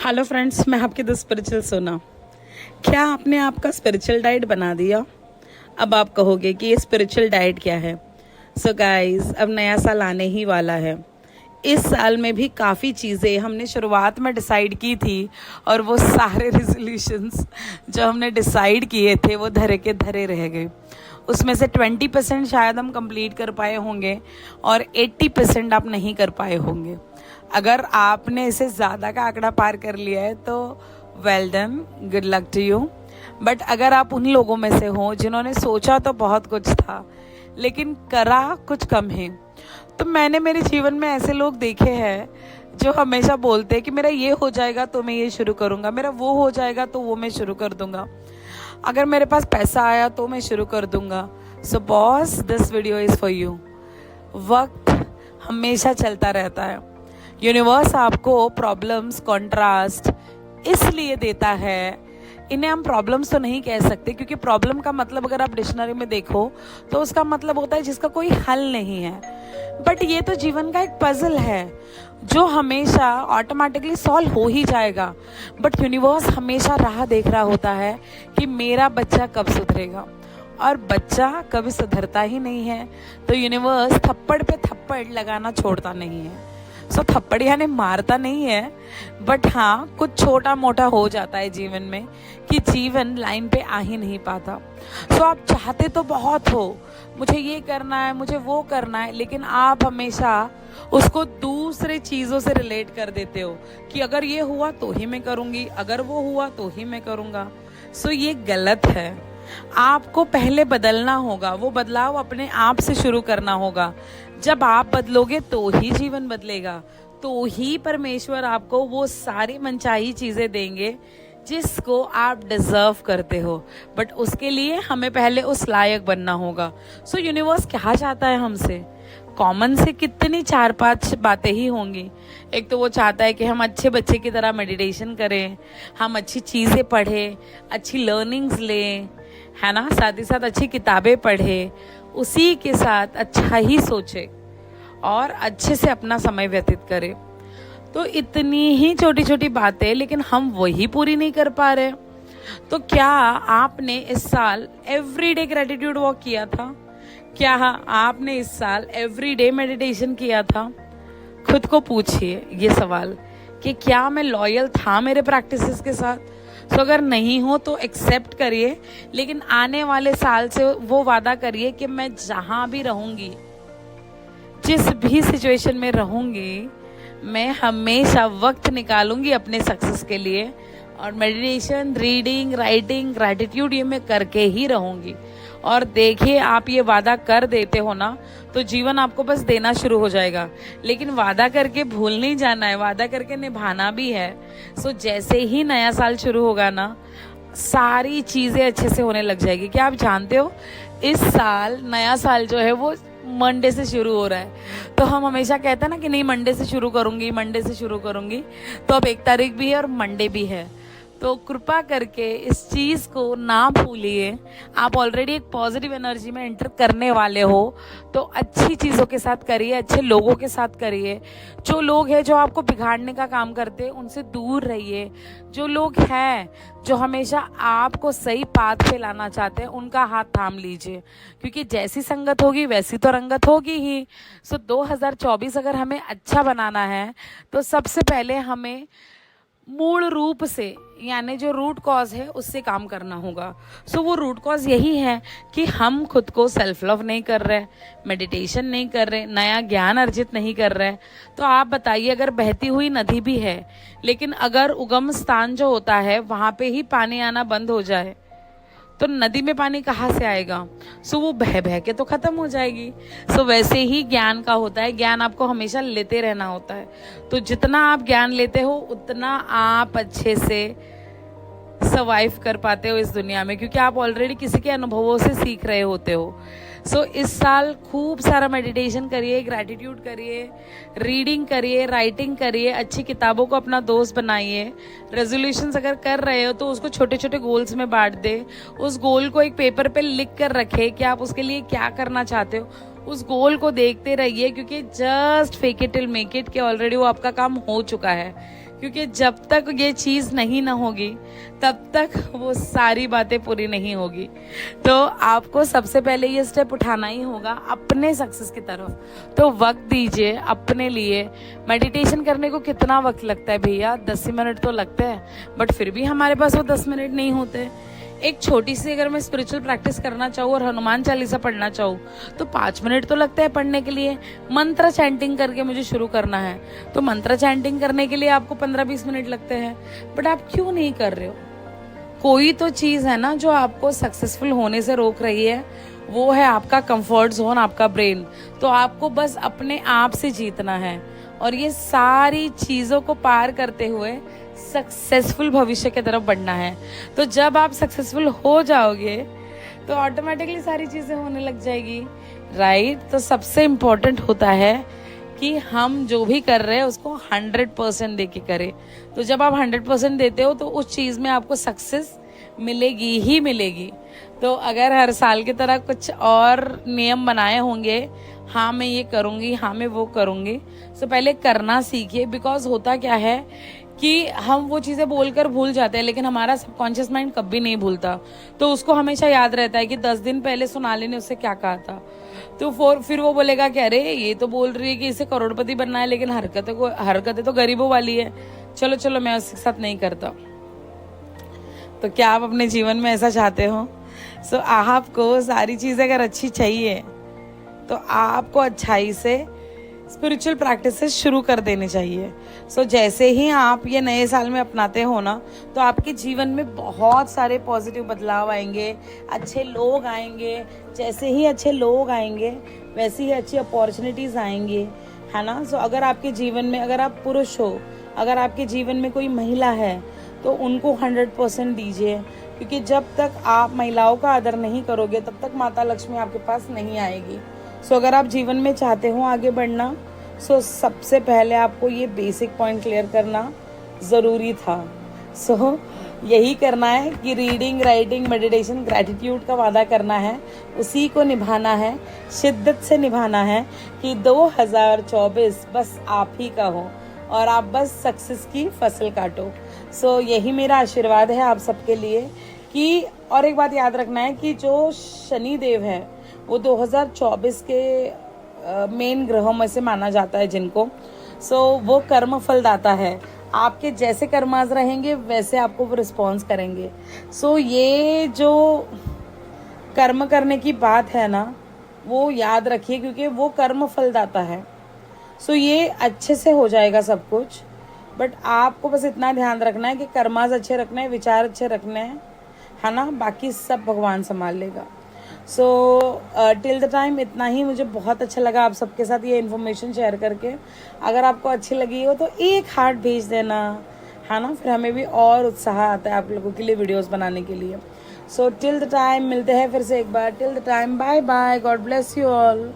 Hello friends, मैं आपकी the spiritual सोना। क्या आपने आपका स्पिरिचुअल डाइट बना दिया? अब आप कहोगे कि ये स्पिरिचुअल डाइट क्या है। सो गाइस, अब नया साल आने ही वाला है। इस साल में भी काफ़ी चीज़ें हमने शुरुआत में डिसाइड की थी और वो सारे रेजोल्यूशंस जो हमने डिसाइड किए थे वो धरे के धरे रह गए। उसमें से 20% शायद हम कंप्लीट कर पाए होंगे और 80% आप नहीं कर पाए होंगे। अगर आपने इसे ज़्यादा का आंकड़ा पार कर लिया है तो well done, good luck to you. But अगर आप उन लोगों में से हो जिन्होंने सोचा तो बहुत कुछ था लेकिन करा कुछ कम है, तो मैंने मेरे जीवन में ऐसे लोग देखे हैं जो हमेशा बोलते हैं कि मेरा ये हो जाएगा तो मैं ये शुरू करूँगा, मेरा वो हो जाएगा तो वो मैं शुरू कर दूँगा, अगर मेरे पास पैसा आया तो मैं शुरू कर दूँगा। So boss, this video is for you. वक्त हमेशा चलता रहता है। यूनिवर्स आपको प्रॉब्लम्स, कॉन्ट्रास्ट इसलिए देता है। इन्हें हम प्रॉब्लम्स तो नहीं कह सकते क्योंकि प्रॉब्लम का मतलब अगर आप डिक्शनरी में देखो तो उसका मतलब होता है जिसका कोई हल नहीं है। बट ये तो जीवन का एक पजल है जो हमेशा ऑटोमेटिकली सॉल्व हो ही जाएगा। बट यूनिवर्स हमेशा राह देख रहा होता है कि मेरा बच्चा कब सुधरेगा, और बच्चा कभी सुधरता ही नहीं है। तो यूनिवर्स थप्पड़ पे थप्पड़ लगाना छोड़ता नहीं है। सो थप्पड़ यानी मारता नहीं है, बट हाँ कुछ छोटा मोटा हो जाता है जीवन में कि जीवन लाइन पे आ ही नहीं पाता। सो आप चाहते तो बहुत हो, मुझे ये करना है, मुझे वो करना है, लेकिन आप हमेशा उसको दूसरे चीज़ों से रिलेट कर देते हो कि अगर ये हुआ तो ही मैं करूँगी, अगर वो हुआ तो ही मैं करूँगा। सो ये गलत है। आपको पहले बदलना होगा, वो बदलाव अपने आप से शुरू करना होगा। जब आप बदलोगे तो ही जीवन बदलेगा, तो ही परमेश्वर आपको वो सारी मनचाही चीज़ें देंगे जिसको आप डिजर्व करते हो। बट उसके लिए हमें पहले उस लायक बनना होगा। सो यूनिवर्स क्या चाहता है हमसे? कॉमन से कितनी 4-5 बातें ही होंगी। एक तो वो चाहता है कि हम अच्छे बच्चे की तरह मेडिटेशन करें, हम अच्छी चीज़ें पढ़ें, अच्छी लर्निंग्स लें, है ना, साथ ही साथ अच्छी किताबें पढ़े, उसी के साथ अच्छा ही सोचे और अच्छे से अपना समय व्यतीत करे। तो इतनी ही छोटी छोटी बातें, लेकिन हम वही पूरी नहीं कर पा रहे। तो क्या आपने इस साल एवरीडे ग्रेटिट्यूड वॉक किया था? क्या आपने इस साल एवरीडे मेडिटेशन किया था? खुद को पूछिए ये सवाल कि क्या मैं लॉयल था मेरे प्रैक्टिसेस के साथ। तो अगर नहीं हो तो एक्सेप्ट करिए, लेकिन आने वाले साल से वो वादा करिए कि मैं जहां भी रहूंगी, जिस भी सिचुएशन में रहूंगी, मैं हमेशा वक्त निकालूंगी अपने सक्सेस के लिए, और मेडिटेशन, रीडिंग, राइटिंग, ग्रैटिट्यूड ये मैं करके ही रहूंगी। और देखिए, आप ये वादा कर देते हो ना तो जीवन आपको बस देना शुरू हो जाएगा। लेकिन वादा करके भूल नहीं जाना है, वादा करके निभाना भी है। सो जैसे ही नया साल शुरू होगा ना, सारी चीजें अच्छे से होने लग जाएगी। क्या आप जानते हो, इस साल नया साल जो है वो मंडे से शुरू हो रहा है। तो हम हमेशा कहते हैं ना कि नहीं, मंडे से शुरू करूंगी, मंडे से शुरू करूंगी। तो अब 1 तारीख भी है और मंडे भी है। तो कृपा करके इस चीज़ को ना भूलिए। आप ऑलरेडी एक पॉजिटिव एनर्जी में एंटर करने वाले हो, तो अच्छी चीज़ों के साथ करिए, अच्छे लोगों के साथ करिए। जो लोग हैं जो आपको बिगाड़ने का काम करते हैं उनसे दूर रहिए। जो लोग हैं जो हमेशा आपको सही पाथ पे लाना चाहते हैं उनका हाथ थाम लीजिए, क्योंकि जैसी संगत होगी वैसी तो रंगत होगी ही। सो 2024 अगर हमें अच्छा बनाना है तो सबसे पहले हमें मूल रूप से, यानी जो रूट कॉज है, उससे काम करना होगा। सो वो रूट कॉज यही है कि हम खुद को सेल्फ लव नहीं कर रहे, मेडिटेशन नहीं कर रहे, नया ज्ञान अर्जित नहीं कर रहे। तो आप बताइए, अगर बहती हुई नदी भी है लेकिन अगर उगम स्थान जो होता है वहां पे ही पानी आना बंद हो जाए तो नदी में पानी कहाँ से आएगा? सो वो बह बह के तो खत्म हो जाएगी। सो वैसे ही ज्ञान का होता है, ज्ञान आपको हमेशा लेते रहना होता है। तो जितना आप ज्ञान लेते हो उतना आप अच्छे से सर्वाइव कर पाते हो इस दुनिया में, क्योंकि आप ऑलरेडी किसी के अनुभवों से सीख रहे होते हो। सो इस साल खूब सारा मेडिटेशन करिए, ग्रैटिट्यूड करिए, रीडिंग करिए, राइटिंग करिए, अच्छी किताबों को अपना दोस्त बनाइए। रेजोल्यूशंस अगर कर रहे हो तो उसको छोटे छोटे गोल्स में बांट दे। उस गोल को एक पेपर पे लिख कर रखे कि आप उसके लिए क्या करना चाहते हो। उस गोल को देखते रहिए, क्योंकि just fake it till make it, कि ऑलरेडी वो आपका काम हो चुका है। क्योंकि जब तक ये चीज़ नहीं ना होगी तब तक वो सारी बातें पूरी नहीं होगी। तो आपको सबसे पहले ये स्टेप उठाना ही होगा अपने सक्सेस की तरफ। तो वक्त दीजिए अपने लिए। मेडिटेशन करने को कितना वक्त लगता है भैया? 10 मिनट तो लगते हैं, बट फिर भी हमारे पास वो 10 मिनट नहीं होते। एक छोटी सी अगर मैं स्पिरिचुअल प्रैक्टिस करना चाहूँ और हनुमान चालीसा पढ़ना चाहूँ तो 5 मिनट तो लगते हैं पढ़ने के लिए। मंत्र चैंटिंग करके मुझे शुरू करना है तो मंत्र चैंटिंग करने के लिए आपको 15-20 मिनट लगते हैं, बट आप क्यों नहीं कर रहे हो? कोई तो चीज़ है ना जो आपको सक्सेसफुल होने से रोक रही है, वो है आपका कंफर्ट जोन, आपका ब्रेन। तो आपको बस अपने आप से जीतना है और ये सारी चीज़ों को पार करते हुए सक्सेसफुल भविष्य की तरफ बढ़ना है। तो जब आप सक्सेसफुल हो जाओगे तो ऑटोमेटिकली सारी चीज़ें होने लग जाएगी, राइट? तो सबसे इम्पोर्टेंट होता है कि हम जो भी कर रहे हैं उसको 100% दे के करें। तो जब आप 100% देते हो तो उस चीज़ में आपको सक्सेस मिलेगी ही मिलेगी। तो अगर हर साल की तरह कुछ और नियम बनाए होंगे, हाँ मैं ये करूँगी, हाँ मैं वो करूँगी, तो पहले करना सीखिए। बिकॉज होता क्या है कि हम वो चीज़ें बोलकर भूल जाते हैं, लेकिन हमारा सबकॉन्शियस माइंड कभी नहीं भूलता। तो उसको हमेशा याद रहता है कि 10 दिन पहले सोनाली ने उससे क्या कहा था। तो फिर वो बोलेगा कि अरे ये तो बोल रही है कि इसे करोड़पति बनना है, लेकिन हरकतें तो गरीबों वाली है, चलो मैं उसके साथ नहीं करता। तो क्या आप अपने जीवन में ऐसा चाहते हो? सो आपको सारी चीज़ें अगर अच्छी चाहिए तो आपको अच्छाई से स्पिरिचुअल प्रैक्टिसेस शुरू कर देने चाहिए। सो जैसे ही आप ये नए साल में अपनाते हो ना, तो आपके जीवन में बहुत सारे पॉजिटिव बदलाव आएंगे, अच्छे लोग आएंगे। जैसे ही अच्छे लोग आएंगे वैसे ही अच्छी अपॉर्चुनिटीज़ आएंगी, है ना? सो अगर आपके जीवन में, अगर आप पुरुष हो, अगर आपके जीवन में कोई महिला है तो उनको 100% दीजिए, क्योंकि जब तक आप महिलाओं का आदर नहीं करोगे तब तक माता लक्ष्मी आपके पास नहीं आएगी। सो अगर आप जीवन में चाहते हो आगे बढ़ना, सो सबसे पहले आपको ये बेसिक पॉइंट क्लियर करना ज़रूरी था। सो यही करना है कि रीडिंग, राइटिंग, मेडिटेशन, ग्रैटिट्यूड का वादा करना है, उसी को निभाना है, शिद्दत से निभाना है कि 2024 बस आप ही का हो और आप बस सक्सेस की फसल काटो। सो यही मेरा आशीर्वाद है आप सबके लिए। कि और एक बात याद रखना है कि जो शनि देव है वो 2024 के मेन ग्रहों में से माना जाता है जिनको। सो वो कर्म फलदाता है। आपके जैसे कर्माज रहेंगे वैसे आपको वो रिस्पॉन्स करेंगे। सो ये जो कर्म करने की बात है ना, वो याद रखिए, क्योंकि वो कर्म फलदाता है। सो ये अच्छे से हो जाएगा सब कुछ, बट आपको बस इतना ध्यान रखना है कि कर्माज अच्छे रखने हैं, विचार अच्छे रखने हैं, है ना? बाकी सब भगवान संभाल लेगा। सो टिल द टाइम इतना ही। मुझे बहुत अच्छा लगा आप सबके साथ ये इन्फॉर्मेशन शेयर करके। अगर आपको अच्छी लगी हो तो एक हार्ट भेज देना, है ना? फिर हमें भी और उत्साह आता है आप लोगों के लिए वीडियोस बनाने के लिए। सो टिल द टाइम मिलते हैं फिर से एक बार। Till the time bye bye, God bless you all.